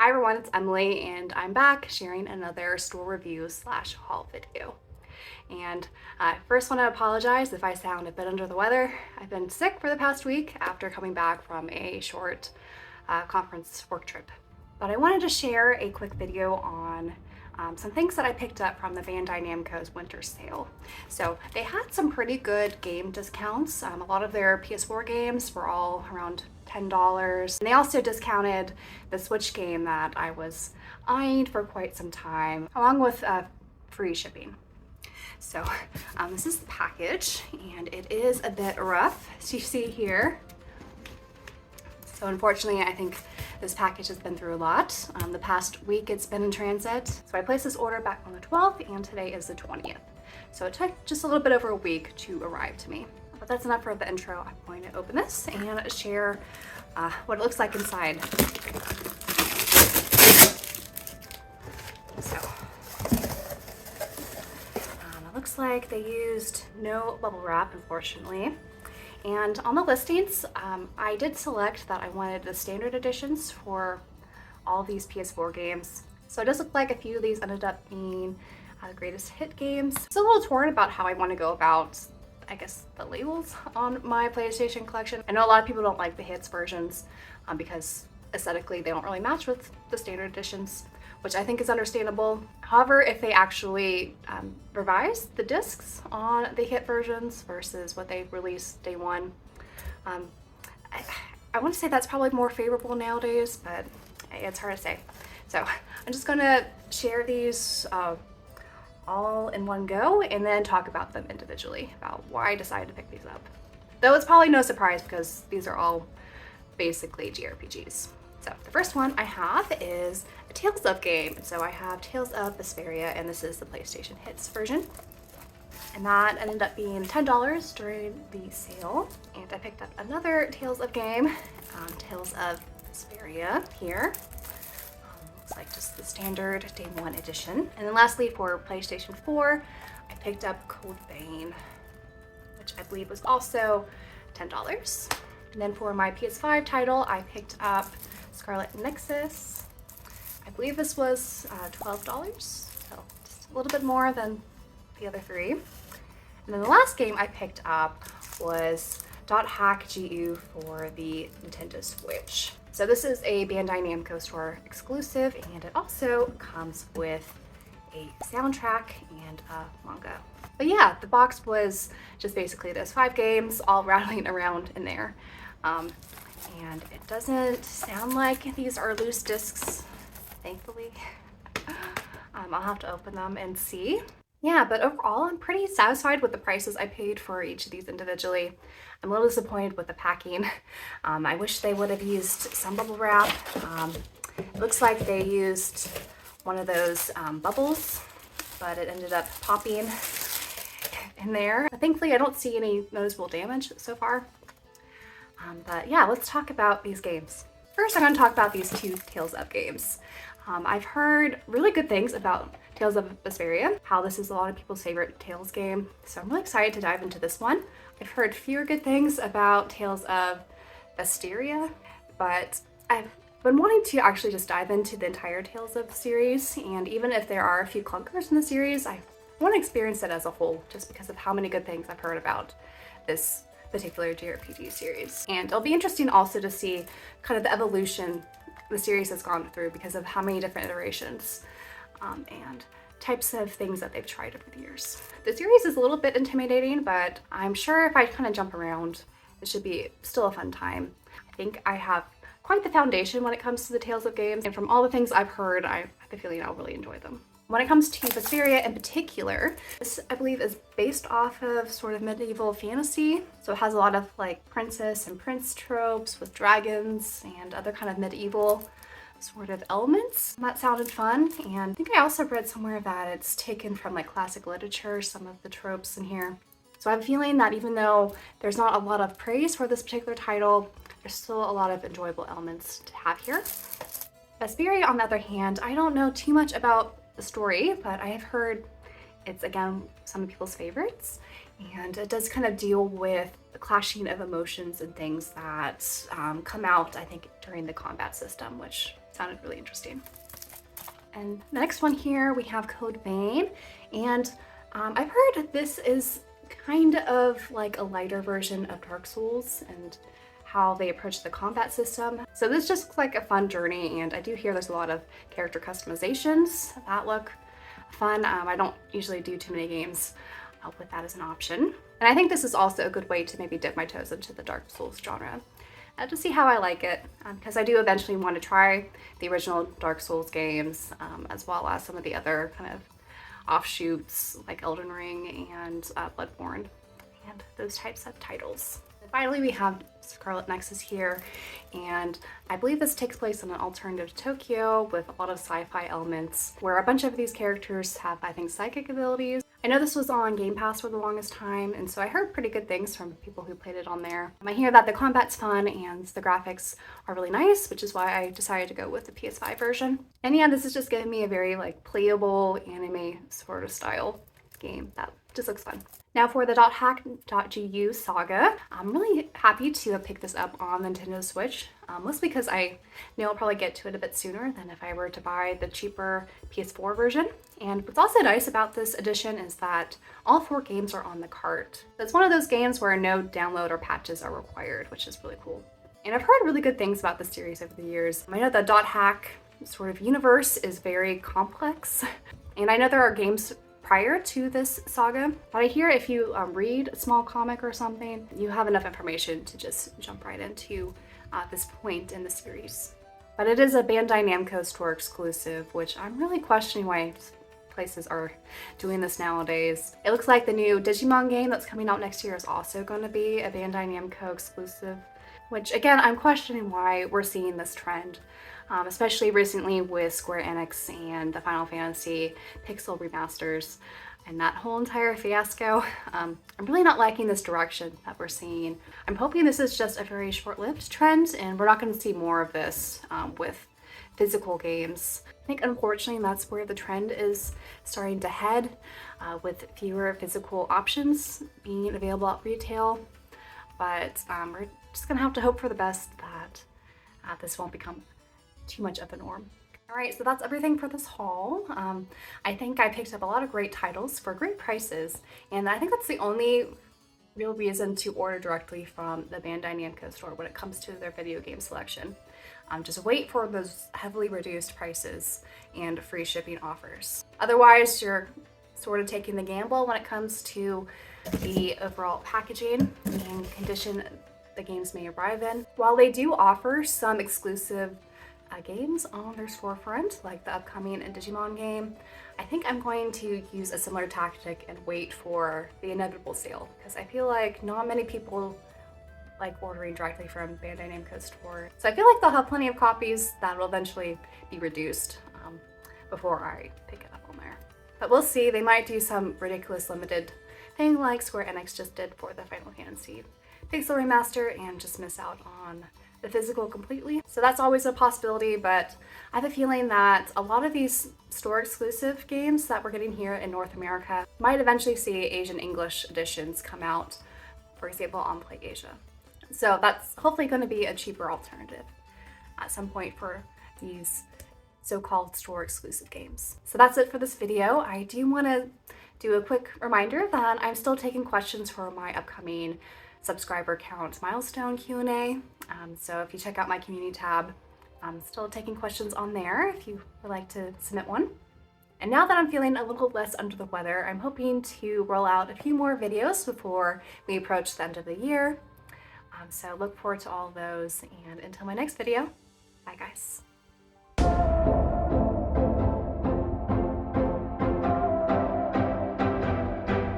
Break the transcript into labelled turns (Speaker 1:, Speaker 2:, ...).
Speaker 1: Hi everyone, it's Emily and I'm back sharing another store review slash haul video. And I first want to apologize if I sound a bit under the weather. I've been sick for the past week after coming back from a short conference work trip. But I wanted to share a quick video on some things that I picked up from the Bandai Namco's winter sale. So they had some pretty good game discounts. A lot of their PS4 games were all around $10. And they also discounted the Switch game that I was eyeing for quite some time, along with free shipping. So this is the package, and it is a bit rough, as you see here. So unfortunately, I think this package has been through a lot. The past week it's been in transit. So I placed this order back on the 12th, and today is the 20th. So it took just a little bit over a week to arrive to me. But that's enough for the intro. I'm going to open this and share what it looks like inside. So it looks like they used no bubble wrap, unfortunately. And on the listings, I did select that I wanted the standard editions for all these PS4 games. So it does look like a few of these ended up being the greatest hit games. Still a little torn about how I want to go about, I guess, the labels on my PlayStation collection. I know a lot of people don't like the hits versions because aesthetically they don't really match with the standard editions, which I think is understandable. However, if they actually revise the discs on the hit versions versus what they released day one, I want to say that's probably more favorable nowadays, but it's hard to say. So I'm just gonna share these all in one go and then talk about them individually, about why I decided to pick these up. Though it's probably no surprise because these are all basically JRPGs. So the first one I have is a Tales of game. So I have Tales of Vesperia, and this is the PlayStation Hits version. And that ended up being $10 during the sale. And I picked up another Tales of game, Tales of Vesperia here. Looks like just the standard day one edition. And then lastly, for PlayStation 4, I picked up Code Vein, which I believe was also $10. And then for my PS5 title, I picked up Scarlet Nexus. I believe this was $12, so just a little bit more than the other three. And then the last game I picked up was Dot Hack GU for the Nintendo Switch. So this is a Bandai Namco store exclusive, and it also comes with a soundtrack and a manga. But yeah, the box was just basically those 5 games all rattling around in there. And it doesn't sound like these are loose discs, thankfully. I'll have to open them and see. Yeah, but overall, I'm pretty satisfied with the prices I paid for each of these individually. I'm a little disappointed with the packing. I wish they would have used some bubble wrap. It looks like they used one of those bubbles, but it ended up popping in there. Thankfully, I don't see any noticeable damage so far. But yeah, let's talk about these games. First, I'm going to talk about these 2 Tales of games. I've heard really good things about Tales of Vesperia, how this is a lot of people's favorite Tales game, so I'm really excited to dive into this one. I've heard fewer good things about Tales of Vesperia, but I've been wanting to actually just dive into the entire Tales of series, and even if there are a few clunkers in the series, I want to experience it as a whole, just because of how many good things I've heard about this particular JRPG series. And it'll be interesting also to see kind of the evolution the series has gone through because of how many different iterations and types of things that they've tried over the years. The series is a little bit intimidating, but I'm sure if I kind of jump around, it should be still a fun time. I think I have quite the foundation when it comes to the Tales of games, and from all the things I've heard, I have a feeling I'll really enjoy them. When it comes to Vesperia in particular, this I believe is based off of sort of medieval fantasy. So it has a lot of like princess and prince tropes with dragons and other kind of medieval sort of elements. That sounded fun. And I think I also read somewhere that it's taken from like classic literature, some of the tropes in here. So I have a feeling that even though there's not a lot of praise for this particular title, there's still a lot of enjoyable elements to have here. Vesperia, on the other hand, I don't know too much about the story, but I have heard It's again some of people's favorites, and it does kind of deal with the clashing of emotions and things that come out, I think, during the combat system, which sounded really interesting. And the next one here, we have Code Vein, and I've heard this is kind of like a lighter version of Dark Souls and how they approach the combat system. So this just looks like a fun journey, and I do hear there's a lot of character customizations that look fun. I don't usually do too many games with that as an option. And I think this is also a good way to maybe dip my toes into the Dark Souls genre to see how I like it, because I do eventually want to try the original Dark Souls games, as well as some of the other kind of offshoots like Elden Ring and Bloodborne and those types of titles. And finally, we have Scarlet Nexus here, and I believe this takes place in an alternative Tokyo with a lot of sci-fi elements where a bunch of these characters have, I think, psychic abilities. I know this was on Game Pass for the longest time, and so I heard pretty good things from people who played it on there. I hear that the combat's fun and the graphics are really nice, which is why I decided to go with the PS5 version. And yeah, this is just giving me a very like playable anime sort of style game that just looks fun. Now for the .hack.gu saga, I'm really happy to have picked this up on Nintendo Switch, mostly because I know I'll probably get to it a bit sooner than if I were to buy the cheaper PS4 version. And what's also nice about this edition is that all 4 games are on the cart. So it's one of those games where no download or patches are required, which is really cool. And I've heard really good things about the series over the years. I know the .hack sort of universe is very complex, and I know there are games prior to this saga, but I hear if you read a small comic or something, you have enough information to just jump right into this point in the series. But it is a Bandai Namco store exclusive, which I'm really questioning why places are doing this nowadays. It looks like the new Digimon game that's coming out next year is also going to be a Bandai Namco exclusive, which again, I'm questioning why we're seeing this trend. Especially recently with Square Enix and the Final Fantasy Pixel remasters and that whole entire fiasco. I'm really not liking this direction that we're seeing. I'm hoping this is just a very short-lived trend and we're not going to see more of this with physical games. I think unfortunately that's where the trend is starting to head, with fewer physical options being available at retail. But we're just going to have to hope for the best that this won't become too much of a norm. Alright, so that's everything for this haul. I think I picked up a lot of great titles for great prices, and I think that's the only real reason to order directly from the Bandai Namco store when it comes to their video game selection. Just wait for those heavily reduced prices and free shipping offers. Otherwise, you're sort of taking the gamble when it comes to the overall packaging and condition the games may arrive in. While they do offer some exclusive games on their storefront, like the upcoming Digimon game, I think I'm going to use a similar tactic and wait for the inevitable sale, because I feel like not many people like ordering directly from Bandai Namco store. So I feel like they'll have plenty of copies that will eventually be reduced before I pick it up on there. But we'll see, they might do some ridiculous limited thing like Square Enix just did for the Final Fantasy Pixel remaster and just miss out on the physical completely. So that's always a possibility, but I have a feeling that a lot of these store exclusive games that we're getting here in North America might eventually see Asian English editions come out, for example, on PlayAsia. So that's hopefully going to be a cheaper alternative at some point for these so-called store exclusive games. So that's it for this video. I do want to do a quick reminder that I'm still taking questions for my upcoming subscriber count milestone Q&A. So if you check out my community tab, I'm still taking questions on there if you would like to submit one. And now that I'm feeling a little less under the weather, I'm hoping to roll out a few more videos before we approach the end of the year. So look forward to all of those, and until my next video, bye guys.